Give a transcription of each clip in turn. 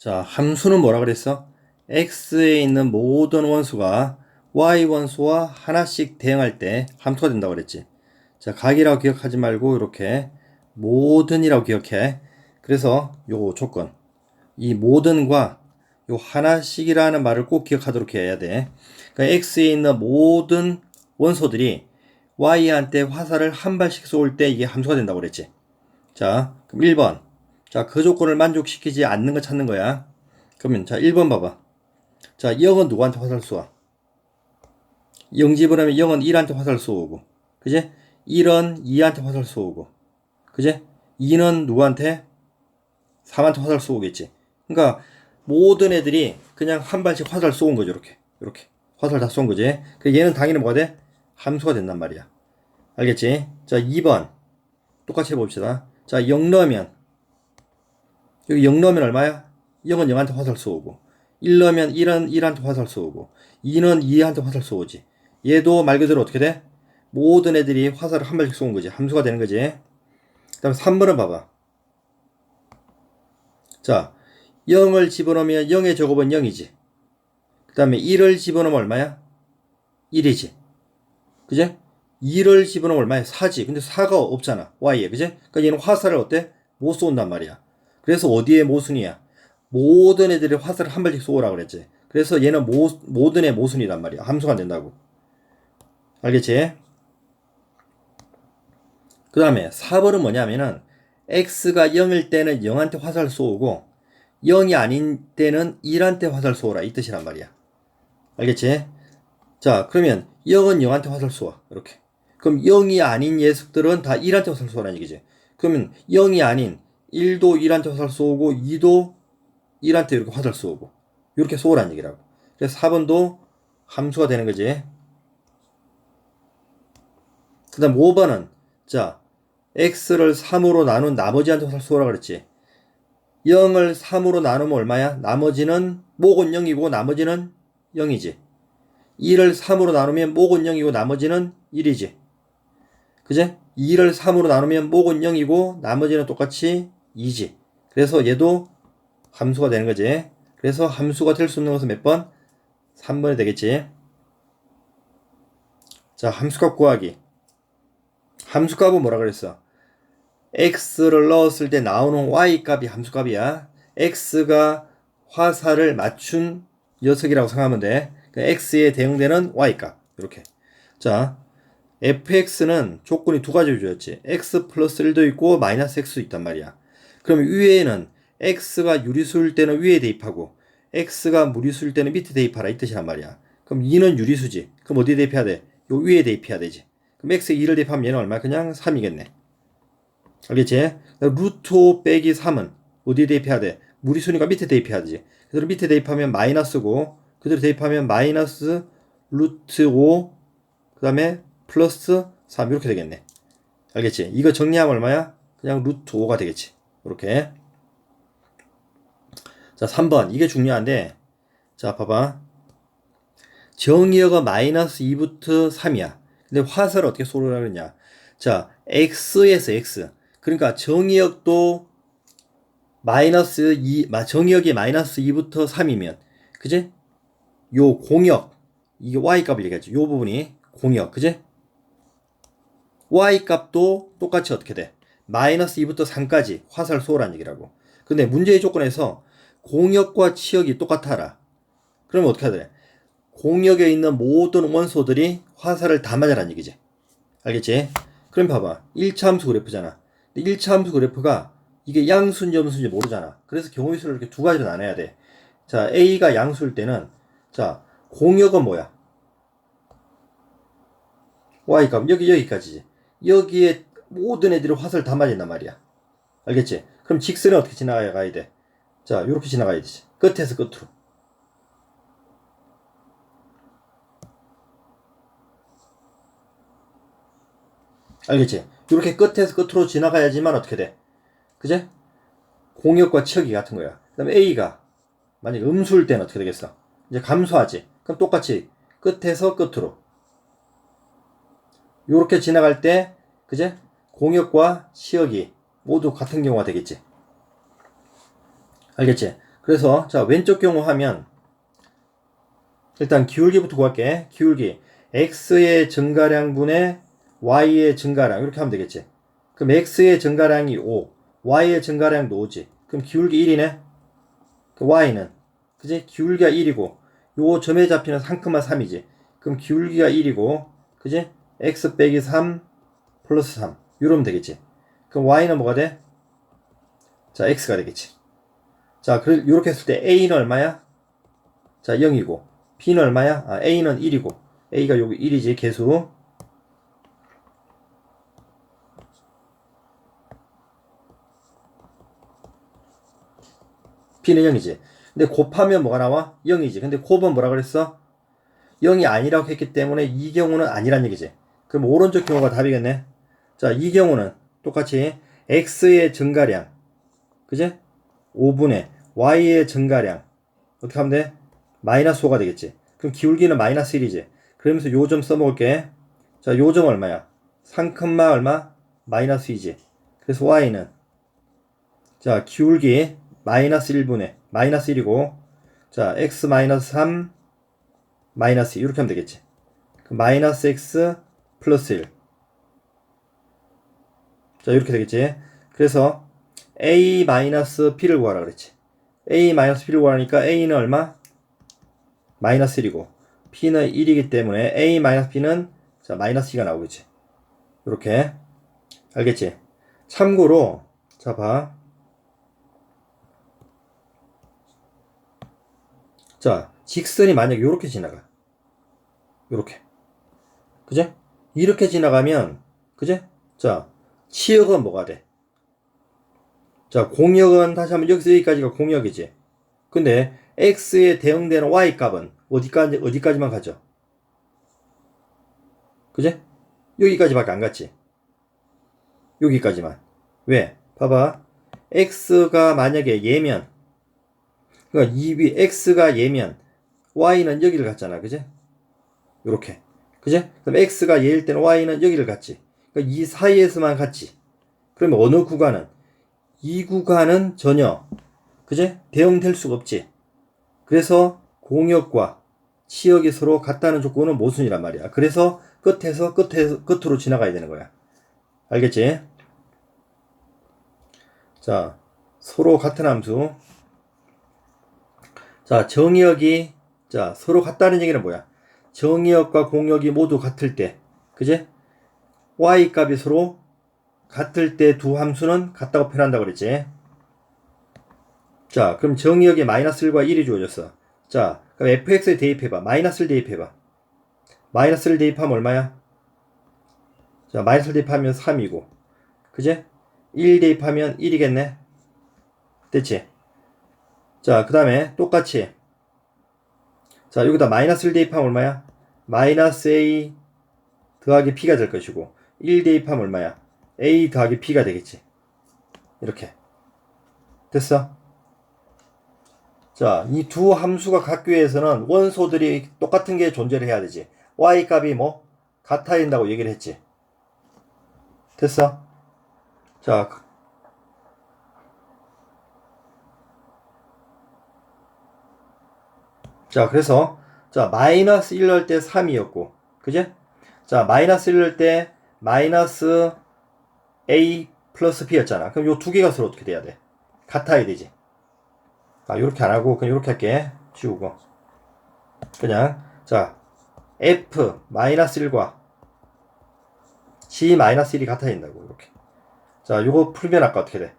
자, 함수는 뭐라 그랬어? x에 있는 모든 원수가 y 원수와 하나씩 대응할 때 함수가 된다고 그랬지. 자, 각이라고 기억하지 말고 이렇게 모든이라고 기억해. 그래서 요 조건, 이 모든과 요 하나씩이라는 말을 꼭 기억하도록 해야 돼. 그러니까 x에 있는 모든 원소들이 y한테 화살을 한 발씩 쏠 때 이게 함수가 된다고 그랬지. 자, 그럼 1번. 자, 그 조건을 만족시키지 않는 거 찾는 거야. 그러면 자 1번 봐봐. 자 0은 누구한테 화살 쏘아? 0 집어넣으면 0은 1한테 화살 쏘고, 그지? 1은 2한테 화살 쏘고, 그지? 2는 누구한테? 3한테 화살 쏘겠지. 그러니까 모든 애들이 그냥 한 발씩 화살 쏘은 거죠. 이렇게 화살 다 쏜 거지. 그 얘는 당연히 뭐가 돼? 함수가 된단 말이야. 알겠지? 자 2번 똑같이 해봅시다. 자 0 넣으면, 여기 0 넣으면 얼마야? 0은 0한테 화살 쏘고, 1 넣으면 1은 1한테 화살 쏘고, 2는 2한테 화살 쏘지. 얘도 말 그대로 어떻게 돼? 모든 애들이 화살을 한 발씩 쏘은 거지. 함수가 되는 거지. 그 다음 3번은 봐봐. 자, 0을 집어넣으면 0의 제곱은 0이지. 그 다음에 1을 집어넣으면 얼마야? 1이지. 그제? 2를 집어넣으면 얼마야? 4지. 근데 4가 없잖아. y에. 그제? 그러니까 얘는 화살을 어때? 못 쏜단 말이야. 그래서 어디에 모순이야? 모든 애들이 화살을 한 발씩 쏘으라 그랬지. 그래서 얘는 모든 애 모순이란 말이야. 함수가 안 된다고. 알겠지? 그 다음에 4번은 뭐냐면은 x가 0일 때는 0한테 화살 쏘고 0이 아닌 때는 1한테 화살 쏘라 이 뜻이란 말이야. 알겠지? 자, 그러면 0은 0한테 화살 쏘아. 이렇게. 그럼 0이 아닌 녀석들은 다 1한테 화살 쏘라는 얘기지. 그러면 0이 아닌 1도 1한테 화살 쏘고 2도 1한테 이렇게 화살 쏘고 이렇게 쏘라는 얘기라고. 그래서 4번도 함수가 되는 거지. 그 다음 5번은 자, x를 3으로 나눈 나머지한테 화살 쏘라 그랬지. 0을 3으로 나누면 얼마야? 나머지는 목은 0이고 나머지는 0이지. 2를 3으로 나누면 목은 0이고 나머지는 1이지. 그제? 2를 3으로 나누면 목은 0이고 나머지는 똑같이 2지. 그래서 얘도 함수가 되는 거지. 그래서 함수가 될 수 있는 것은 몇 번? 3번이 되겠지. 자, 함수값 구하기. 함수값은 뭐라 그랬어? x를 넣었을 때 나오는 y값이 함수값이야. x가 화살을 맞춘 녀석이라고 생각하면 돼. x에 대응되는 y값. 이렇게. 자, fx는 조건이 두 가지를 주었지. x 플러스 1도 있고 마이너스 x도 있단 말이야. 그럼 위에는 x가 유리수일 때는 위에 대입하고 x가 무리수일 때는 밑에 대입하라 이 뜻이란 말이야. 그럼 2는 유리수지. 그럼 어디에 대입해야 돼? 요 위에 대입해야 되지. 그럼 x에 2를 대입하면 얘는 얼마? 그냥 3이겠네. 알겠지? 루트 5 빼기 3은 어디에 대입해야 돼? 무리수니까 밑에 대입해야 되지. 그대로 밑에 대입하면 마이너스고, 그대로 대입하면 마이너스 루트 5, 그 다음에 플러스 3 이렇게 되겠네. 알겠지? 이거 정리하면 얼마야? 그냥 루트 5가 되겠지. 이렇게. 자, 3번. 이게 중요한데, 자, 봐봐. 정의역은 마이너스 2부터 3이야. 근데 화살을 어떻게 쏘으라 그러냐? 자, x에서 x. 그러니까 정의역도 마이너스 2, 정의역이 마이너스 2부터 3이면, 그지? 요 공역, 이게 y값을 얘기하죠. 요 부분이 공역, 그지? y값도 똑같이 어떻게 돼? 마이너스 2부터 3까지 화살 쏘라는 얘기라고. 근데 문제의 조건에서 공역과 치역이 똑같아라. 그러면 어떻게 해야 돼? 공역에 있는 모든 원소들이 화살을 다 맞아라는 얘기지. 알겠지? 그럼 봐봐. 1차 함수 그래프잖아. 1차 함수 그래프가 이게 양수인지 음수인지 모르잖아. 그래서 경우의 수를 이렇게 두 가지로 나눠야 돼. 자, A가 양수일 때는, 자, 공역은 뭐야? Y값, 여기까지지. 여기에 모든 애들이 화살 다 맞는단 말이야. 알겠지? 그럼 직선은 어떻게 지나가야 돼? 자, 요렇게 지나가야 되지. 끝에서 끝으로. 알겠지? 이렇게 끝에서 끝으로 지나가야지만 어떻게 돼? 그제? 공역과 치역이 같은 거야. 그 다음에 A가 만약 음수일 때는 어떻게 되겠어? 이제 감소하지. 그럼 똑같이 끝에서 끝으로 요렇게 지나갈 때, 그제? 공역과 치역이 모두 같은 경우가 되겠지. 알겠지? 그래서 자 왼쪽 경우 하면 일단 기울기부터 구할게. 기울기 x의 증가량분의 y의 증가량 이렇게 하면 되겠지. 그럼 x의 증가량이 5, y의 증가량도 5지. 그럼 기울기 1이네. 그 y는 그지? 기울기가 1이고 요 점에 잡히는 3,3이지. 그럼 기울기가 1이고 그지? x 빼기 3 플러스 3 이러면 되겠지. 그럼 y는 뭐가 돼? 자 x가 되겠지. 자 이렇게 했을 때 a는 얼마야? 자 0이고 b는 얼마야? 아 a는 1이고 a가 여기 1이지 개수. b는 0이지. 근데 곱하면 뭐가 나와? 0이지. 근데 곱은 뭐라 그랬어? 0이 아니라고 했기 때문에 이 경우는 아니란 얘기지. 그럼 오른쪽 경우가 답이겠네. 자, 이 경우는 똑같이 x의 증가량, 그지? 5분의 y의 증가량 어떻게 하면 돼? 마이너스 5가 되겠지. 그럼 기울기는 마이너스 1이지. 그러면서 요 점 써먹을게. 자, 요 점 얼마야? 3, 얼마? 마이너스 2지. 그래서 y는 자, 기울기 마이너스 1분의 마이너스 1이고 자, x 마이너스 3 마이너스 2 이렇게 하면 되겠지. 마이너스 x 플러스 1. 자, 이렇게 되겠지. 그래서 a 마이너스 b를 구하라 그랬지. a 마이너스 b를 구하니까 a는 얼마? 마이너스 1이고 b는 1이기 때문에 a 마이너스 b는 자, 마이너스 2가 나오겠지. 이렇게. 알겠지? 참고로 자, 봐. 자, 직선이 만약에 이렇게 지나가. 이렇게. 그제? 이렇게 지나가면, 그제? 자, 치역은 뭐가 돼? 자, 공역은 다시 한번 여기서 여기까지가 공역이지. 근데 x에 대응되는 y 값은 어디까지만 가죠? 그제? 여기까지밖에 안 갔지. 여기까지만. 왜? 봐봐. x가 만약에 얘면, 그러니까 x가 얘면 y는 여기를 갔잖아. 그제? 요렇게. 그제? 그럼 x가 얘일 때는 y는 여기를 갔지. 그러니까 이 사이에서만 갔지. 그러면 어느 구간은? 이 구간은 전혀 그제? 대응될 수가 없지. 그래서 공역과 치역이 서로 같다는 조건은 모순이란 말이야. 그래서 끝으로 지나가야 되는 거야. 알겠지? 자, 서로 같은 함수. 자, 정역이 자, 서로 같다는 얘기는 뭐야? 정역과 공역이 모두 같을 때, 그제? y 값이 서로 같을 때 두 함수는 같다고 표현한다고 그랬지. 자, 그럼 정역이 마이너스 1과 1이 주어졌어. 자, 그럼 fx에 대입해봐. 마이너스를 대입해봐. 마이너스를 대입하면 얼마야? 자, 마이너스를 대입하면 3이고. 그제? 1 대입하면 1이겠네? 됐지? 자, 그 다음에 똑같이. 자, 여기다 마이너스를 대입하면 얼마야? 마이너스 a 더하기 b가 될 것이고 1 대입하면 얼마야? a 더하기 b가 되겠지. 이렇게. 됐어? 자, 이 두 함수가 같기 위해서는 원소들이 똑같은 게 존재를 해야 되지. y 값이 뭐? 같아야 된다고 얘기를 했지. 됐어? 자, 그래서 자, 마이너스 1 넣을 때 3이었고 그제? 자, 마이너스 1 넣을 때 마이너스 a 플러스 b였잖아. 그럼 요 두 개가 서로 어떻게 돼야 돼? 같아야 되지. 아, 요렇게 안 하고 그냥 요렇게 할게. 지우고. 그냥 자, f 마이너스 1과 g 마이너스 1이 같아야 된다고. 이렇게. 자, 요거 풀면 아까 어떻게 돼?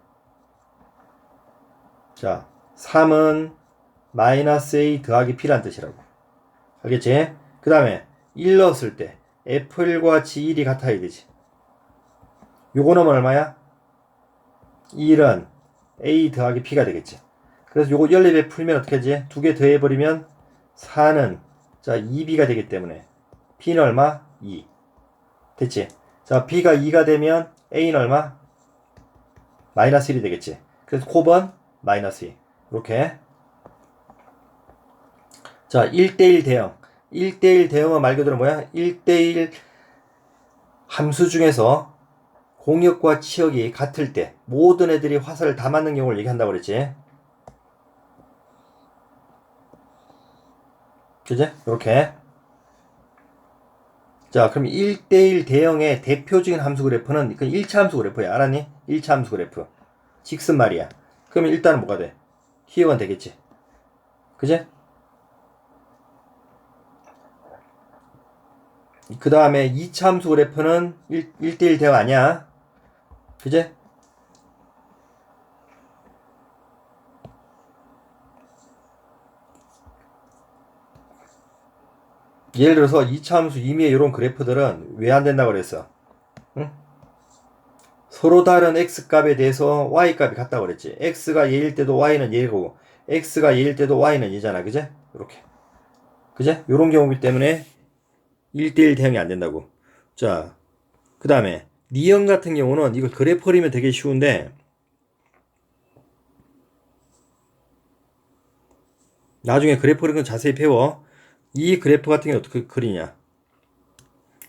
자, 3은 마이너스 a 더하기 b란 뜻이라고. 알겠지? 그 다음에 1 넣었을 때 f1과 g1이 같아야 되지. 요거 넣으면 얼마야? 1은 a 더하기 b가 되겠지. 그래서 요거 14배 풀면 어떻게 하지? 두 개 더해버리면 4는 자 2b가 되기 때문에 b는 얼마? 2. 됐지? 자, b가 2가 되면 a는 얼마? 마이너스 1이 되겠지. 그래서 곱은 마이너스 2. 이렇게. 자, 1대1 대응. 1대1 대응은 말 그대로 뭐야? 1대1 함수 중에서 공역과 치역이 같을 때 모든 애들이 화살을 다 맞는 경우를 얘기한다고 그랬지. 그제? 이렇게. 자, 그럼 1대1 대형의 대표적인 함수 그래프는 그 1차 함수 그래프야. 알았니? 1차 함수 그래프. 직선 말이야. 그러면 일단은 뭐가 돼? 기억은 되겠지. 그제? 그 다음에 2차 함수 그래프는 1대1 대형 아니야. 그제? 예를 들어서 2차 함수 임의의 이런 그래프들은 왜 안 된다고 그랬어? 응? 서로 다른 x값에 대해서 y값이 같다고 그랬지. x가 얘일 때도 y는 얘고, x가 얘일 때도 y는 얘잖아. 그제? 이렇게. 그제? 요런 경우이기 때문에 1대1 대응이 안 된다고. 자, 그 다음에 니형 같은 경우는 이거 그래프 그리면 되게 쉬운데 나중에 그래프 그리는 건 자세히 배워. 이 그래프 같은 경우 어떻게 그리냐.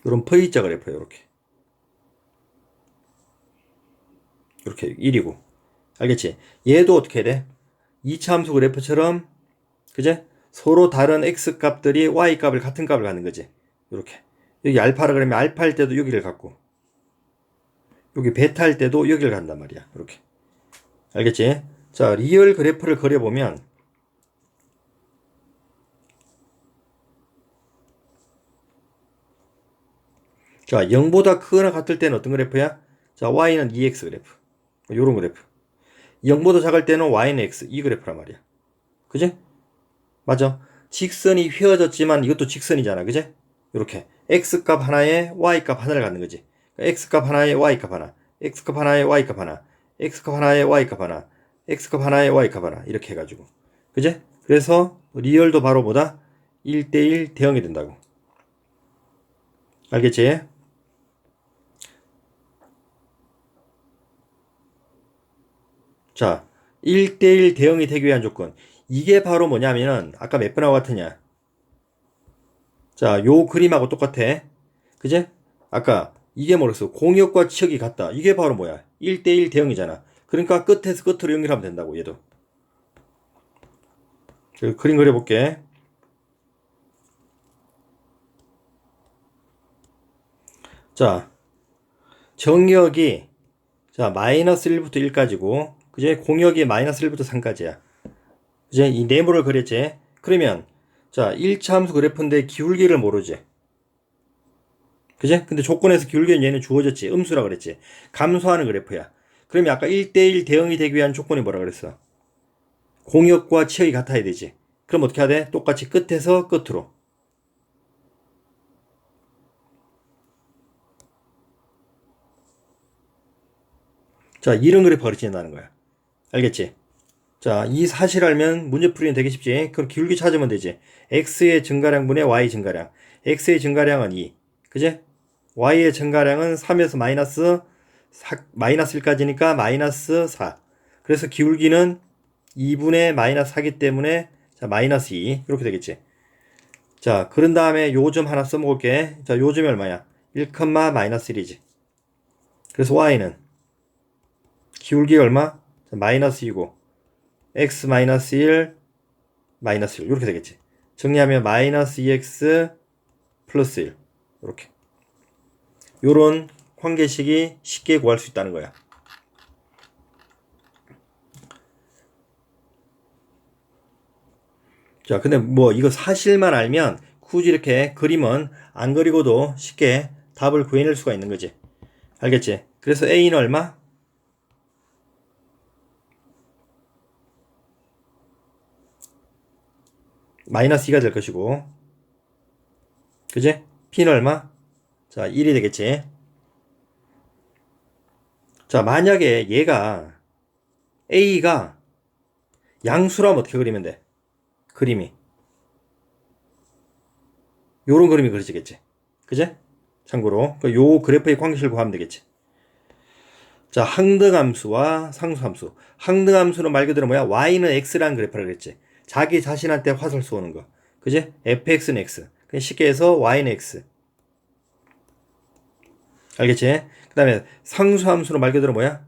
요런 V자 그래프예요. 이렇게. 이렇게 1이고. 알겠지? 얘도 어떻게 해야 돼? 2차 함수 그래프처럼 그제? 서로 다른 x 값들이 y 값을 같은 값을 갖는 거지. 이렇게. 여기 알파라 그러면 알파 할 때도 여기를 갖고 여기 베타 할 때도 여기를 간단 말이야. 이렇게. 알겠지? 자, 리얼 그래프를 그려보면 자, 0보다 크거나 같을 때는 어떤 그래프야? 자, y는 2x 그래프. 요런 그래프. 0보다 작을 때는 y는 x. 이 그래프란 말이야. 그지? 맞아. 직선이 휘어졌지만 이것도 직선이잖아. 그지? 이렇게. x값 하나에 y값 하나를 갖는 거지. x값 하나에 y값 하나. x값 하나에 y값 하나. x값 하나에 y값 하나. x값 하나에 y값 하나. 이렇게 해가지고. 그지? 그래서 리얼도 바로 뭐다? 1대1 대응이 된다고. 알겠지? 자, 1대1 대응이 되기 위한 조건. 이게 바로 뭐냐면은, 아까 몇 번하고 같으냐? 자, 요 그림하고 똑같아. 그제? 아까 이게 뭐랬어? 공역과 치역이 같다. 이게 바로 뭐야? 1대1 대응이잖아. 그러니까 끝에서 끝으로 연결하면 된다고, 얘도. 그림 그려볼게. 자, 정역이, 자, 마이너스 1부터 1까지고, 그제? 공역이 마이너스 1부터 3까지야. 이제 이 네모를 그렸지. 그러면 자 1차 함수 그래프인데 기울기를 모르지. 그지? 근데 조건에서 기울기는 얘는 주어졌지. 음수라 그랬지. 감소하는 그래프야. 그러면 아까 1대1 대응이 되기 위한 조건이 뭐라 그랬어? 공역과 치역이 같아야 되지. 그럼 어떻게 해야 돼? 똑같이 끝에서 끝으로. 자, 이런 그래프가 그려진다는 거야. 알겠지? 자, 이 사실 알면 문제 풀이는 되게 쉽지. 그럼 기울기 찾으면 되지. x의 증가량분의 y 증가량. x의 증가량은 2. 그지? y의 증가량은 3에서 마이너스 1까지니까 마이너스 4. 그래서 기울기는 2분의 마이너스 4기 때문에 자, 마이너스 2. 이렇게 되겠지. 자, 그런 다음에 요점 하나 써먹을게. 자, 요점이 얼마야? 1, 마이너스 1이지. 그래서 y는 기울기 얼마? 자, 마이너스 2고 x 마이너스 1 마이너스 1 이렇게 되겠지. 정리하면 마이너스 2x 플러스 1 이렇게. 요런 관계식이 쉽게 구할 수 있다는 거야. 자, 근데 뭐 이거 사실만 알면 굳이 이렇게 그림은 안 그리고도 쉽게 답을 구해낼 수가 있는 거지. 알겠지? 그래서 A는 얼마? 마이너스 2가 될 것이고, 그지? P는 얼마? 자, 1이 되겠지. 자, 만약에 얘가 A가 양수라면 어떻게 그리면 돼? 그림이 요런 그림이 그려지겠지. 그제? 참고로 요 그래프의 관계식을 구하면 되겠지. 자, 항등함수와 상수함수. 항등함수는 말 그대로 뭐야? y는 x라는 그래프라 그랬지. 자기 자신한테 화살 쏘는 거. 그지? fx는 x. 그냥 쉽게 해서 y는 x. 알겠지? 그 다음에 상수함수는 말 그대로 뭐야?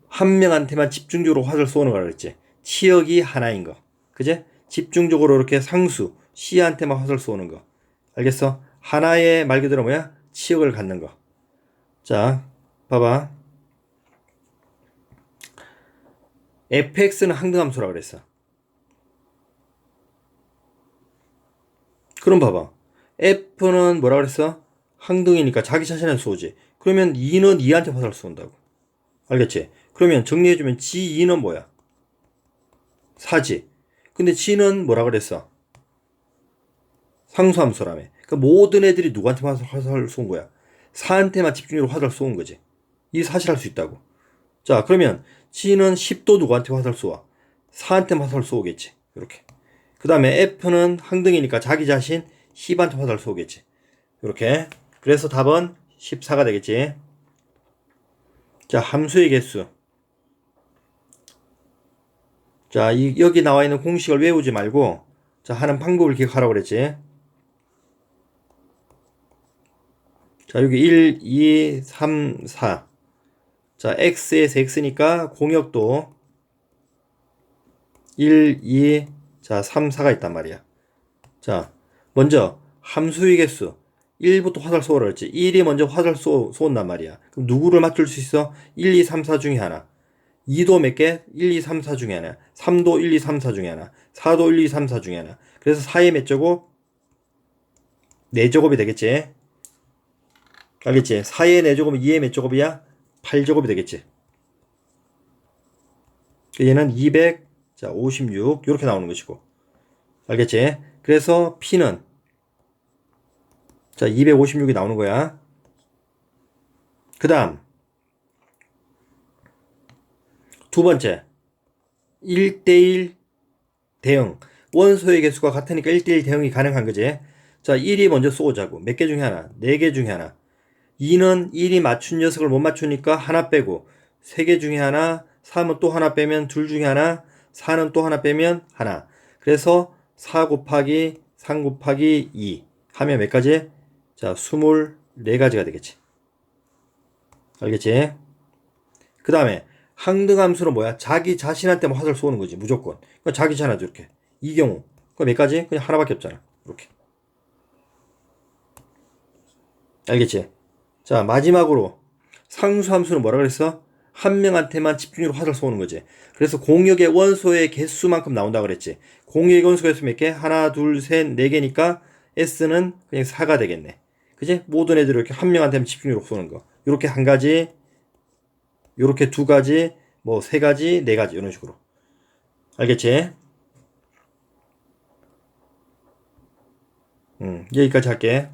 한 명한테만 집중적으로 화살 쏘는 거라 그랬지. 치역이 하나인 거. 그지? 집중적으로 이렇게 상수 C한테만 화살 쏘는 거. 알겠어? 하나의 말 그대로 뭐야? 치역을 갖는 거. 자, 봐봐. fx는 항등함수라 그랬어. 그럼 봐봐. f는 뭐라 그랬어? 항등이니까 자기 자신한테 쏘지. 그러면 2는 2한테 화살 쏜다고. 알겠지? 그러면 정리해주면 g2는 뭐야? 4지. 근데 g는 뭐라 그랬어? 상수함수라며. 그러니까 모든 애들이 누구한테 화살 쏜 거야? 4한테만 집중적으로 화살 쏘은 거지. 이 사실 할 수 있다고. 자, 그러면 g는 10도 누구한테 화살 쏘아? 4한테 화살 쏘겠지. 이렇게. 그 다음에 f는 항등이니까 자기 자신 10한테 화살 쏘겠지. 이렇게. 그래서 답은 14가 되겠지. 자, 함수의 개수. 자, 여기 나와 있는 공식을 외우지 말고, 자, 하는 방법을 기억하라고 그랬지. 자, 여기 1, 2, 3, 4. 자, x에서 x니까 공역도 1, 2, 자, 3, 4가 있단 말이야. 자, 먼저 함수의 개수 1부터 화살 쏘라 그랬지. 1이 먼저 화살 쏘온단 말이야. 그럼 누구를 맞출 수 있어? 1, 2, 3, 4 중에 하나. 2도 몇 개? 1, 2, 3, 4 중에 하나. 3도 1, 2, 3, 4 중에 하나. 4도 1, 2, 3, 4 중에 하나. 그래서 4의 몇 제곱? 4제곱이 되겠지. 알겠지? 4의 4제곱은 2의 몇 제곱이야? 8제곱이 되겠지. 얘는 200, 자, 56 이렇게 나오는 것이고. 알겠지? 그래서 P는 자, 256이 나오는 거야. 그 다음 두 번째 1대1 대응. 원소의 개수가 같으니까 1대1 대응이 가능한 거지. 자, 1이 먼저 쏘자고. 몇 개 중에 하나? 4개 중에 하나. 2는 1이 맞춘 녀석을 못 맞추니까 하나 빼고 3개 중에 하나. 3은 또 하나 빼면 둘 중에 하나. 4는 또 하나 빼면 하나. 그래서 4 곱하기 3 곱하기 2 하면 몇 가지? 자, 24가지가 되겠지. 알겠지? 그 다음에 항등함수는 뭐야? 자기 자신한테만 화살 쏘는 거지, 무조건. 그러니까 자기 자신한테 이렇게. 이 경우. 그 몇 가지? 그냥 하나밖에 없잖아. 이렇게. 알겠지? 자, 마지막으로 상수함수는 뭐라 그랬어? 한 명한테만 집중적으로 화살 쏘는 거지. 그래서 공역의 원소의 개수만큼 나온다 그랬지. 공역의 원소 개수 몇 개? 하나, 둘, 셋, 네 개니까 S는 그냥 4가 되겠네. 그지? 모든 애들 이렇게 한 명한테만 집중적으로 쏘는 거. 이렇게 한 가지, 이렇게 두 가지, 뭐 세 가지, 네 가지 이런 식으로. 알겠지? 여기까지 할게.